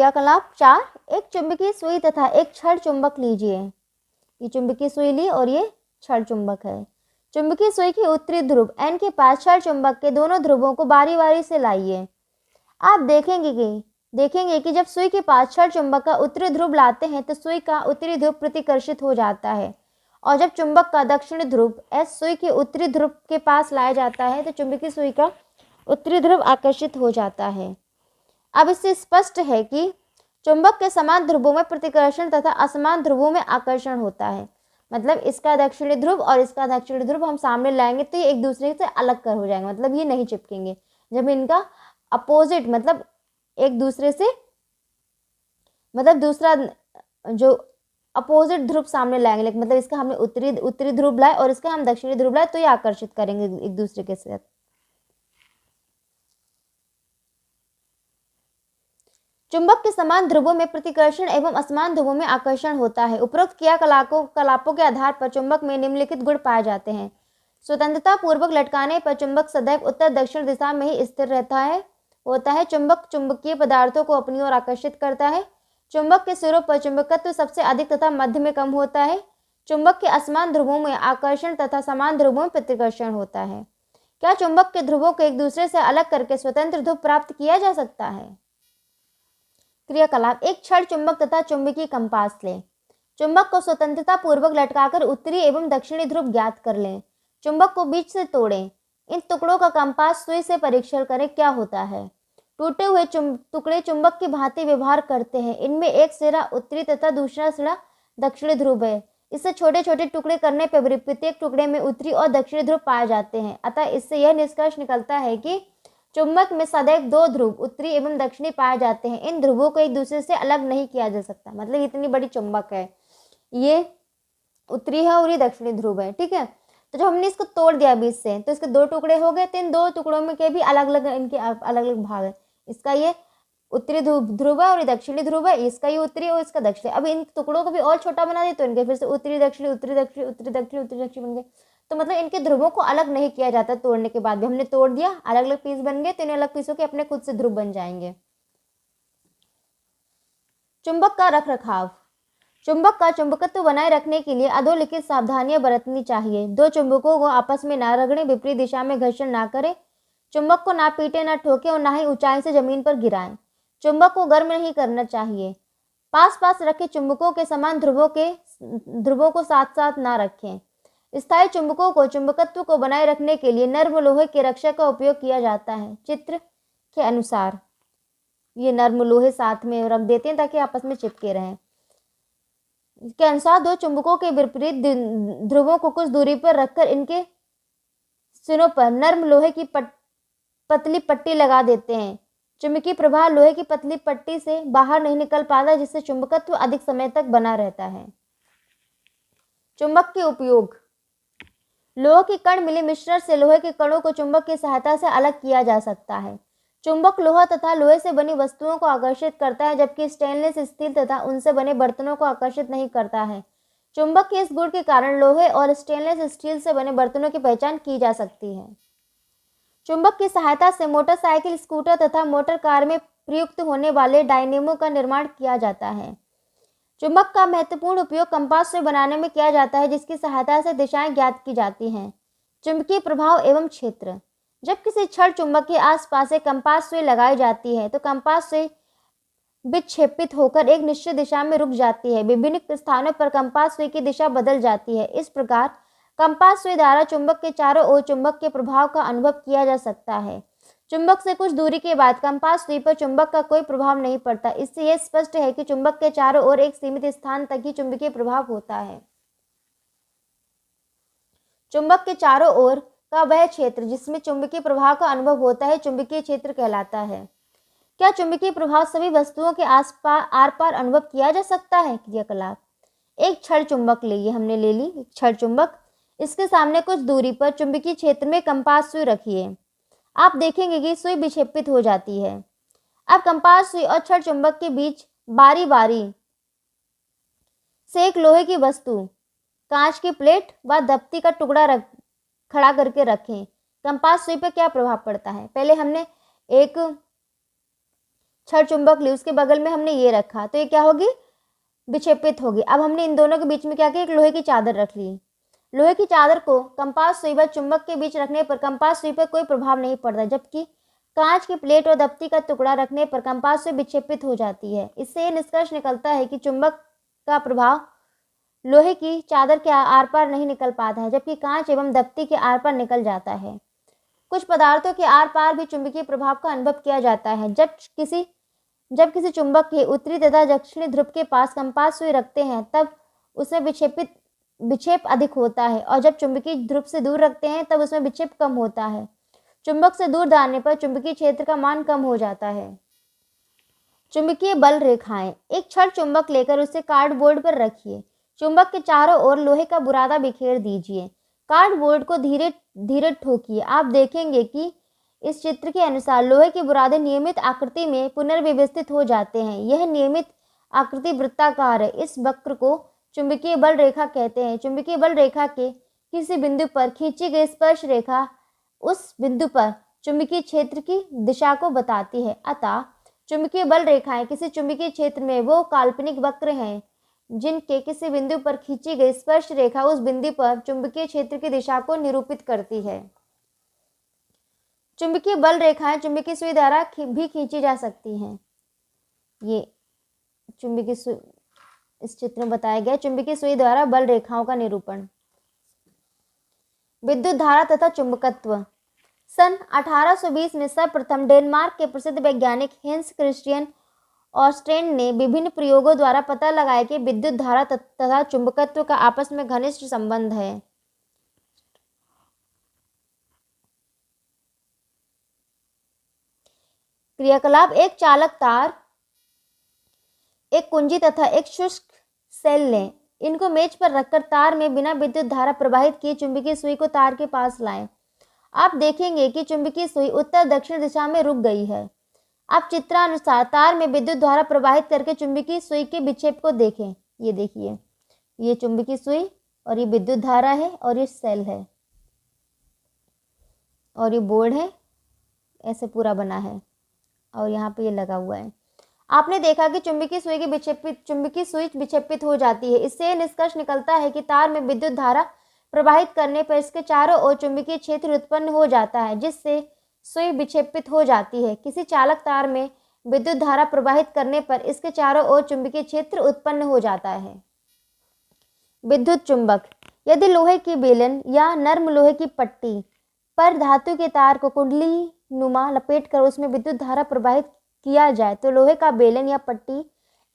क्रियाकलाप 4, एक चुंबकीय सुई तथा एक छड़ चुंबक लीजिए। ये चुंबकीय सुई ली और ये छड़ चुंबक है। चुंबकीय सुई के उत्तरी ध्रुव N के पास छड़ चुंबक के दोनों ध्रुवों को बारी बारी से लाइए। आप देखेंगे कि जब सुई के पास छड़ चुंबक का उत्तरी ध्रुव लाते हैं तो सुई का उत्तरी ध्रुव प्रतिकर्षित हो जाता है, और जब चुंबक का दक्षिणी ध्रुव S सुई के उत्तरी ध्रुव के पास लाया जाता है तो चुंबकीय सुई का उत्तरी ध्रुव आकर्षित हो जाता है। अब इससे स्पष्ट है कि चुंबक के समान ध्रुवों में प्रतिकर्षण तथा असमान ध्रुवों में आकर्षण होता है। मतलब इसका दक्षिणी ध्रुव और इसका दक्षिणी ध्रुव हम सामने लाएंगे तो ये एक दूसरे से अलग कर हो जाएंगे, मतलब ये नहीं चिपकेंगे। जब इनका अपोजिट मतलब एक दूसरे से मतलब दूसरा जो अपोजिट ध्रुव सामने लाएंगे, लेकिन मतलब इसका हमने उत्तरी ध्रुव लाए और इसका हम दक्षिणी ध्रुव लाए तो ये आकर्षित करेंगे एक दूसरे के साथ। चुंबक के समान ध्रुवों में प्रतिकर्षण एवं असमान ध्रुवों में आकर्षण होता है। उपरोक्त क्रियाकलापों के आधार पर चुंबक में निम्नलिखित गुण पाए जाते हैं। स्वतंत्रता पूर्वक लटकाने पर चुंबक सदैव उत्तर दक्षिण दिशा में ही स्थिर होता है। चुंबक चुंबकीय पदार्थों को अपनी ओर आकर्षित करता है। चुंबक के सिरों पर चुंबकत्व सबसे अधिक तथा मध्य में कम होता है। चुंबक के असमान ध्रुवों में आकर्षण तथा समान ध्रुवों में प्रतिकर्षण होता है। क्या चुंबक के ध्रुवों को एक दूसरे से अलग करके स्वतंत्र ध्रुव प्राप्त किया जा सकता है? क्रियाकलाप, एक छड़ चुंबक तथा चुंबकीय कंपास लें। चुंबक को स्वतंत्रता पूर्वक लटकाकर उत्तरी एवं दक्षिणी ध्रुव ज्ञात कर लें। चुंबक को बीच से तोड़ें। इन टुकड़ों का कंपास सुई से परीक्षण करें क्या होता है। टूटे हुए टुकड़े चुंबक की भांति व्यवहार करते हैं। इनमें एक सिरा उत्तरी तथा दूसरा सिरा दक्षिणी ध्रुव है। इससे छोटे छोटे टुकड़े करने पर प्रत्येक टुकड़े में उत्तरी और दक्षिणी ध्रुव पाए जाते हैं। अतः इससे यह निष्कर्ष निकलता है कि चुंबक में सदैव दो ध्रुव उत्तरी एवं दक्षिणी पाए जाते हैं। इन ध्रुवों को एक दूसरे से अलग नहीं किया जा सकता। मतलब इतनी बड़ी चुंबक है, ये उत्तरी है और ये दक्षिणी ध्रुव है। ठीक है, तो जब हमने इसको तोड़ दिया बीच से तो इसके दो टुकड़े हो गए। तो इन दो टुकड़ों में के भी अलग अलग इनके अलग अलग भाग है। इसका ये उत्तरी ध्रुव है और ये दक्षिणी ध्रुव है। इसका ये उत्तरी और इसका दक्षिणी। अब इन टुकड़ों को भी और छोटा बना दिया तो इनके फिर से उत्तरी दक्षिणी उत्तरी दक्षिणी उत्तरी दक्षिणी उत्तरी दक्षिणी बन गए। तो मतलब इनके ध्रुवों को अलग नहीं किया जाता। तोड़ने के बाद भी हमने तोड़ दिया, अलग अलग पीस बन गए, तो इन अलग पीसों के अपने खुद से ध्रुव बन जाएंगे। चुंबक का रखरखाव। चुंबक का चुंबकत्व बनाए रखने के लिए अधोलिखित सावधानियां बरतनी चाहिए। दो चुंबकों को आपस में ना रगड़ें, विपरीत दिशा में घर्षण ना करें, चुंबक को ना पीटे ना ठोके और ना ही ऊंचाई से जमीन पर गिराएं। चुंबक को गर्म नहीं करना चाहिए। पास पास रखे चुंबकों के समान ध्रुवों को साथ साथ ना रखें। स्थायी चुंबकों को चुंबकत्व को बनाए रखने के लिए नर्म लोहे के रक्षक का उपयोग किया जाता है। चित्र के अनुसार ये नर्म लोहे साथ में रख देते हैं ताकि आपस में चिपके रहें। इसके अनुसार दो चुंबकों के विपरीत ध्रुवों को कुछ दूरी पर रखकर इनके सिरों पर नर्म लोहे की पतली पट्टी लगा देते हैं। चुंबकीय प्रवाह लोहे की पतली पट्टी से बाहर नहीं निकल पाता, जिससे चुंबकत्व अधिक समय तक बना रहता है। चुंबक के उपयोग। लोहे के कण मिले मिश्रण से लोहे के कणों को चुंबक की सहायता से अलग किया जा सकता है। चुंबक लोहा तथा लोहे से बनी वस्तुओं को आकर्षित करता है, जबकि स्टेनलेस स्टील तथा उनसे बने बर्तनों को आकर्षित नहीं करता है। चुंबक के इस गुण के कारण लोहे और स्टेनलेस स्टील से बने बर्तनों की पहचान की जा सकती है। चुंबक की सहायता से मोटरसाइकिल, स्कूटर तथा मोटर कार में प्रयुक्त होने वाले डायनेमो का निर्माण किया जाता है। चुंबक का महत्वपूर्ण उपयोग कंपास सुई बनाने में किया जाता है, जिसकी सहायता से दिशाएं ज्ञात की जाती हैं। चुंबकीय प्रभाव एवं क्षेत्र। जब किसी छड़ चुंबक के आसपास एक कंपास सुई लगाई जाती है तो कंपास सुई विक्षेपित होकर एक निश्चित दिशा में रुक जाती है। विभिन्न स्थानों पर कंपास सुई की दिशा बदल जाती है। इस प्रकार कंपास सुई द्वारा चुंबक के चारों ओर चुंबक के प्रभाव का अनुभव किया जा सकता है। चुंबक से कुछ दूरी के बाद कंपास सुई पर चुंबक का कोई प्रभाव नहीं पड़ता। इससे यह स्पष्ट है कि चुंबक के चारों ओर एक सीमित स्थान तक ही चुंबकीय प्रभाव होता है। चुंबक के चारों ओर का वह क्षेत्र जिसमें चुंबकीय प्रभाव का अनुभव होता है चुंबकीय क्षेत्र कहलाता है। क्या चुंबकीय प्रभाव सभी वस्तुओं के आर पार अनुभव किया जा सकता है? क्रियाकलाप। एक छड़ चुंबक हमने ले ली एक छड़ चुंबक। इसके सामने कुछ दूरी पर चुंबकीय क्षेत्र में कंपास सुई रखिए। आप देखेंगे कि सुई विक्षेपित हो जाती है। अब कंपास सुई और छड़ चुंबक के बीच बारी बारी से एक लोहे की वस्तु, कांच की प्लेट व दफ्ती का टुकड़ा खड़ा करके रखें। कंपास सुई पर क्या प्रभाव पड़ता है? पहले हमने एक छड़ चुंबक ली, उसके बगल में हमने ये रखा, तो ये क्या होगी, विक्षेपित होगी। अब हमने इन दोनों के बीच में क्या किया, एक लोहे की चादर रख ली। लोहे की चादर को कंपास सुई व चुंबक के बीच रखने पर कंपास सुई पर कोई प्रभाव नहीं पड़ता, जबकि कांच की प्लेट और दफ्ती का टुकड़ा रखने पर कंपास सुई विक्षेपित हो जाती है। इससे यह निष्कर्ष निकलता है कि चुंबक का प्रभाव लोहे की चादर के आर पार नहीं निकल पाता है, जबकि कांच एवं दफ्ती के आर पार निकल जाता है। कुछ पदार्थों के आर पार भी चुंबकीय प्रभाव का अनुभव किया जाता है। जब किसी चुंबक के उत्तरी तथा दक्षिणी ध्रुव के पास कंपास सुई रखते हैं तब उसमें विक्षेप अधिक होता है, और जब चुंबकीय ध्रुव से दूर रखते हैं तब उसमें विक्षेप कम होता है। चुंबक से दूर जाने पर चुंबकीय क्षेत्र का मान कम हो जाता है। चुंबकीय बल रेखाएं। एक छड़ चुंबक लेकर उसे कार्डबोर्ड पर रखिए। चुंबक के चारों ओर लोहे का बुरादा बिखेर दीजिए। कार्डबोर्ड को धीरे धीरे ठोकिए। आप देखेंगे कि इस चित्र के अनुसार लोहे के बुरादे नियमित आकृति में पुनर्व्यवस्थित हो जाते हैं। यह नियमित आकृति वृत्ताकार है। इस वक्र को चुंबकीय बल रेखा कहते हैं। चुंबकीय बल रेखा के किसी बिंदु पर खींची गई स्पर्श रेखा उस बिंदु पर चुंबकीय क्षेत्र की दिशा को बताती है। अतः चुंबकीय बल रेखाएं किसी चुंबकीय क्षेत्र में वो काल्पनिक वक्र हैं जिनके किसी बिंदु पर खींची गई स्पर्श रेखा उस बिंदु पर चुंबकीय क्षेत्र की दिशा को निरूपित करती है। चुंबकीय बल रेखाएं चुंबकीय सुई द्वारा भी खींची जा सकती हैं। ये चुंबकीय सुई इस चित्र में बताया गया चुंबकीय सुई द्वारा बल रेखाओं का निरूपण। विद्युत धारा तथा चुंबकत्व। सन 1820 में सर्वप्रथम डेनमार्क के प्रसिद्ध वैज्ञानिक हेंस क्रिस्टियन ऑस्टेन ने विभिन्न प्रयोगों द्वारा पता लगाया कि विद्युत धारा तथा चुंबकत्व का आपस में घनिष्ठ संबंध है। क्रियाकलाप। एक चालक तार, एक कुंजी तथा एक शुष्क सेल लें। इनको मेज पर रखकर तार में बिना विद्युत धारा प्रवाहित किए चुंबकीय सुई को तार के पास लाएं। आप देखेंगे कि चुंबकीय सुई उत्तर दक्षिण दिशा में रुक गई है। आप चित्रानुसार तार में विद्युत धारा प्रवाहित करके चुंबकीय सुई के विक्षेप को देखें। ये देखिए, ये चुंबकीय सुई और ये विद्युत धारा है और ये सेल है और ये बोर्ड है, ऐसे पूरा बना है और यहाँ पे ये लगा हुआ है। आपने देखा कि चुंबकीय सुई विक्षेपित हो जाती है। इससे निष्कर्ष निकलता है कि तार में विद्युत धारा प्रवाहित करने पर इसके चारों ओर चुंबकीय क्षेत्र उत्पन्न हो जाता है, जिससे सुई विक्षेपित हो जाती है। किसी चालक तार में विद्युत धारा प्रवाहित करने पर इसके चारों ओर चुंबकीय क्षेत्र उत्पन्न हो जाता है। विद्युत चुंबक। यदि लोहे की बेलन या नर्म लोहे की पट्टी पर धातु के तार को कुंडली नुमा लपेटकर उसमें विद्युत धारा प्रवाहित किया जाए तो लोहे का बेलन या पट्टी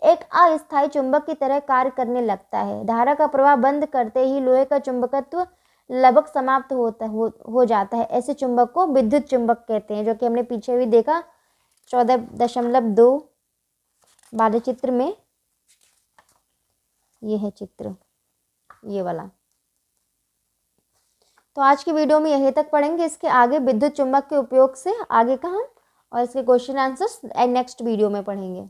एक अस्थायी चुंबक की तरह कार्य करने लगता है। धारा का प्रवाह बंद करते ही लोहे का चुंबकत्व लगभग समाप्त हो जाता है। ऐसे चुंबक को विद्युत चुंबक कहते हैं, जो कि हमने पीछे भी देखा 14.2 वाले चित्र में। ये है चित्र, ये वाला। तो आज की वीडियो में यहीं तक पढ़ेंगे। इसके आगे विद्युत चुंबक के उपयोग से आगे का हम और इसके क्वेश्चन आंसर्स नेक्स्ट वीडियो में पढ़ेंगे।